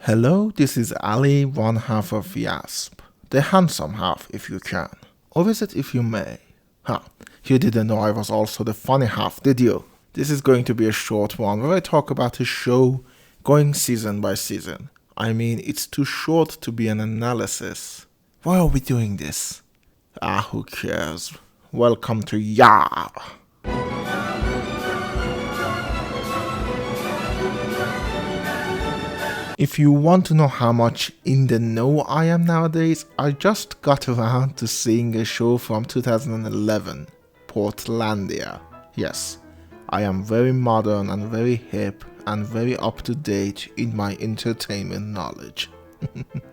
Hello, this is Ali, one half of YASP. The handsome half, if you can. Or is it if you may? You didn't know I was also the funny half, did you? This is going to be a short one where I talk about a show going season by season. I mean, it's too short to be an analysis. Why are we doing this? Who cares? Welcome to YARR. If you want to know how much in the know I am nowadays, I just got around to seeing a show from 2011, Portlandia. Yes, I am very modern and very hip and very up to date in my entertainment knowledge.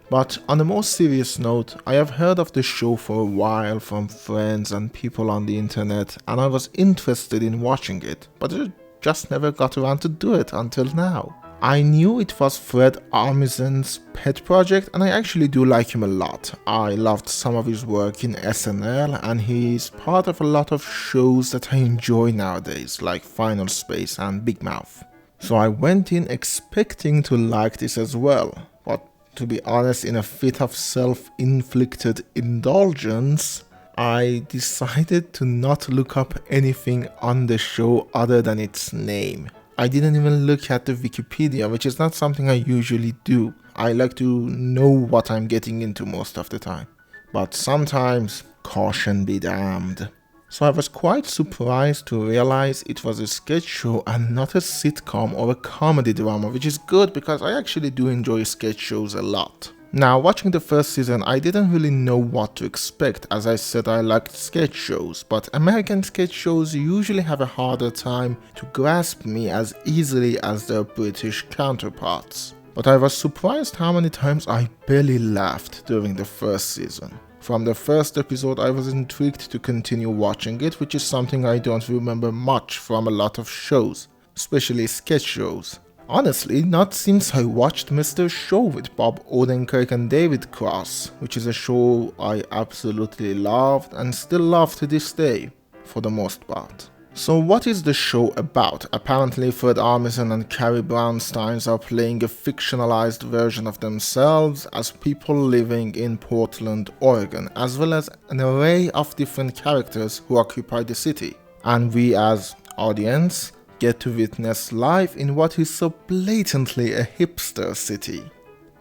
But on a more serious note, I have heard of the show for a while from friends and people on the internet, and I was interested in watching it, but I just never got around to do it until now. I knew it was Fred Armisen's pet project, and I actually do like him a lot. I loved some of his work in SNL, and he's part of a lot of shows that I enjoy nowadays, like Final Space and Big Mouth. So I went in expecting to like this as well, but to be honest, in a fit of self-inflicted indulgence, I decided to not look up anything on the show other than its name. I didn't even look at the Wikipedia, which is not something I usually do. I like to know what I'm getting into most of the time. But sometimes, caution be damned. So I was quite surprised to realize it was a sketch show and not a sitcom or a comedy drama, which is good because I actually do enjoy sketch shows a lot. Now, watching the first season, I didn't really know what to expect. As I said, I liked sketch shows, but American sketch shows usually have a harder time to grasp me as easily as their British counterparts. But I was surprised how many times I barely laughed during the first season. From the first episode, I was intrigued to continue watching it, which is something I don't remember much from a lot of shows, especially sketch shows. Honestly, not since I watched Mr. Show with Bob Odenkirk and David Cross, which is a show I absolutely loved and still love to this day, for the most part. So what is the show about? Apparently Fred Armisen and Carrie Brownstein are playing a fictionalized version of themselves as people living in Portland, Oregon, as well as an array of different characters who occupy the city. And we as audience get to witness life in what is so blatantly a hipster city.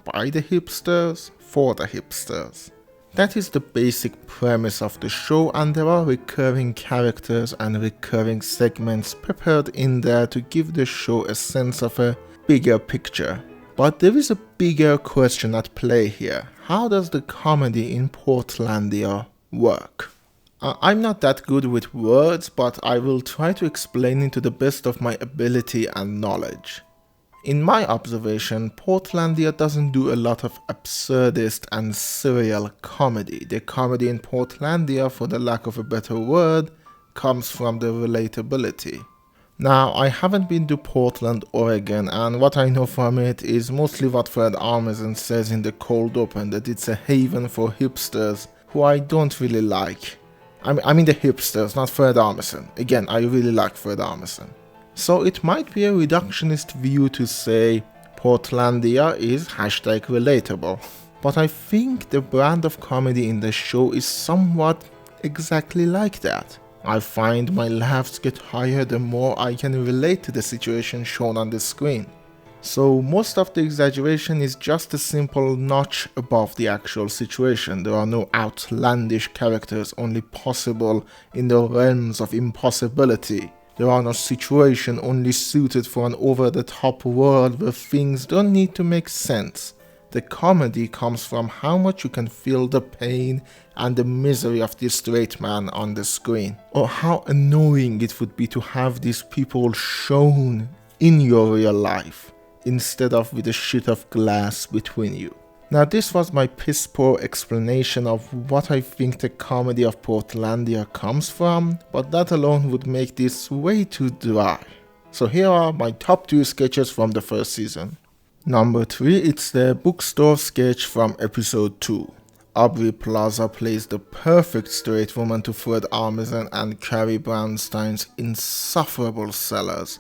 By the hipsters, for the hipsters. That is the basic premise of the show, and there are recurring characters and recurring segments prepared in there to give the show a sense of a bigger picture. But there is a bigger question at play here. How does the comedy in Portlandia work? I'm not that good with words, but I will try to explain it to the best of my ability and knowledge. In my observation, Portlandia doesn't do a lot of absurdist and surreal comedy. The comedy in Portlandia, for the lack of a better word, comes from the relatability. Now, I haven't been to Portland, Oregon, and what I know from it is mostly what Fred Armisen says in the cold open, that it's a haven for hipsters, who I don't really like. I mean the hipsters, not Fred Armisen. Again, I really like Fred Armisen. So it might be a reductionist view to say Portlandia is #relatable. But I think the brand of comedy in the show is somewhat exactly like that. I find my laughs get higher the more I can relate to the situation shown on the screen. So most of the exaggeration is just a simple notch above the actual situation. There are no outlandish characters only possible in the realms of impossibility. There are no situations only suited for an over-the-top world where things don't need to make sense. The comedy comes from how much you can feel the pain and the misery of this straight man on the screen. Or how annoying it would be to have these people shown in your real life, instead of with a sheet of glass between you. Now this was my piss poor explanation of what I think the comedy of Portlandia comes from, but that alone would make this way too dry. So here are my top 2 sketches from the first season. Number 3, it's the bookstore sketch from episode 2. Aubrey Plaza plays the perfect straight woman to Fred Armisen and Carrie Brownstein's insufferable sellers.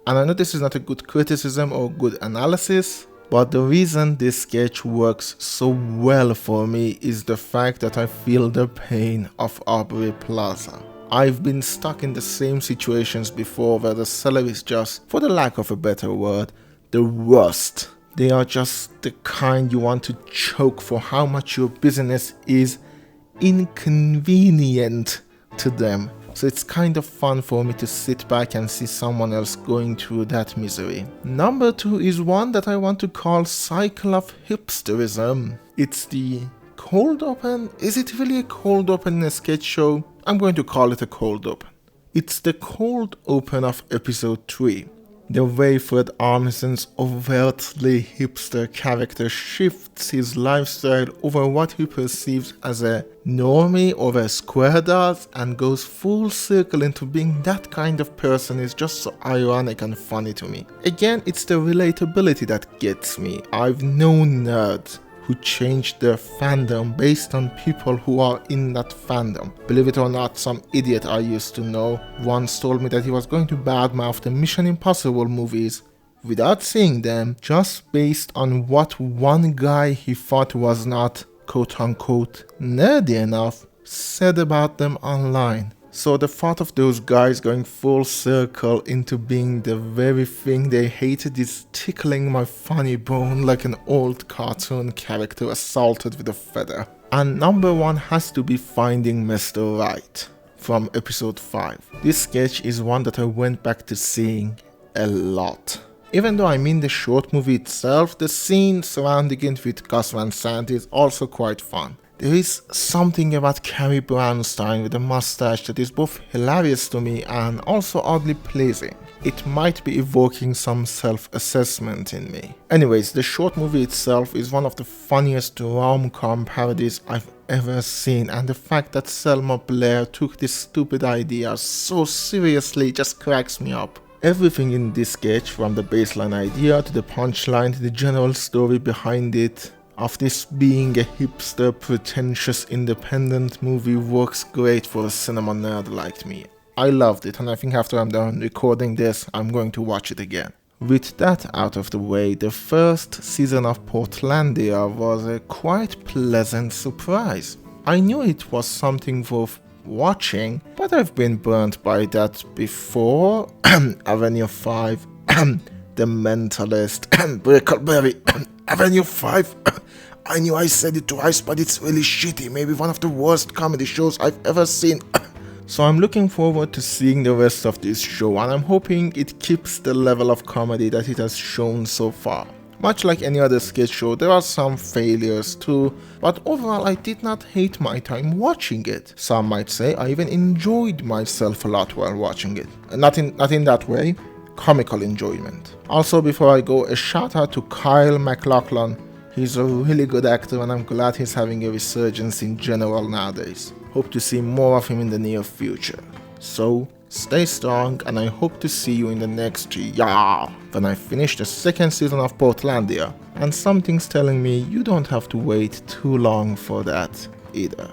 And I know this is not a good criticism or good analysis, But the reason this sketch works so well for me is the fact that I feel the pain of Aubrey Plaza. I've been stuck in the same situations before where the seller is just, for the lack of a better word, the worst. They are just the kind you want to choke for how much your business is inconvenient to them. So it's kind of fun for me to sit back and see someone else going through that misery. Number 2 is one that I want to call Cycle of Hipsterism. It's the cold open. Is it really a cold open in a sketch show? I'm going to call it a cold open. It's the cold open of episode 3. The way Fred Armisen's overtly hipster character shifts his lifestyle over what he perceives as a normie or a square does and goes full circle into being that kind of person is just so ironic and funny to me. Again, it's the relatability that gets me. I've known nerds who changed their fandom based on people who are in that fandom. Believe it or not, some idiot I used to know once told me that he was going to badmouth the Mission Impossible movies without seeing them, just based on what one guy he thought was not quote-unquote nerdy enough said about them online. So the thought of those guys going full circle into being the very thing they hated is tickling my funny bone like an old cartoon character assaulted with a feather. And number 1 has to be Finding Mr. Right from episode 5. This sketch is one that I went back to seeing a lot. Even though I mean the short movie itself, the scene surrounding it with Gus Van Sant is also quite fun. There is something about Carrie Brownstein with a mustache that is both hilarious to me and also oddly pleasing. It might be evoking some self-assessment in me. Anyways, the short movie itself is one of the funniest rom-com parodies I've ever seen, and the fact that Selma Blair took this stupid idea so seriously just cracks me up. Everything in this sketch, from the baseline idea to the punchline to the general story behind it, of this being a hipster, pretentious, independent movie works great for a cinema nerd like me. I loved it, and I think after I'm done recording this, I'm going to watch it again. With that out of the way, the first season of Portlandia was a quite pleasant surprise. I knew it was something worth watching, but I've been burnt by that before. Avenue 5, The Mentalist, Brickleberry, Avenue 5. I knew I said it twice, but it's really shitty. Maybe one of the worst comedy shows I've ever seen. So I'm looking forward to seeing the rest of this show, and I'm hoping it keeps the level of comedy that it has shown so far. Much like any other sketch show, there are some failures too, but overall I did not hate my time watching it. Some might say I even enjoyed myself a lot while watching it. Not in that way, comical enjoyment. Also, before I go, a shout out to Kyle MacLachlan. He's a really good actor, and I'm glad he's having a resurgence in general nowadays. Hope to see more of him in the near future. So, stay strong, and I hope to see you in the next YARR when I finish the second season of Portlandia. And something's telling me you don't have to wait too long for that either.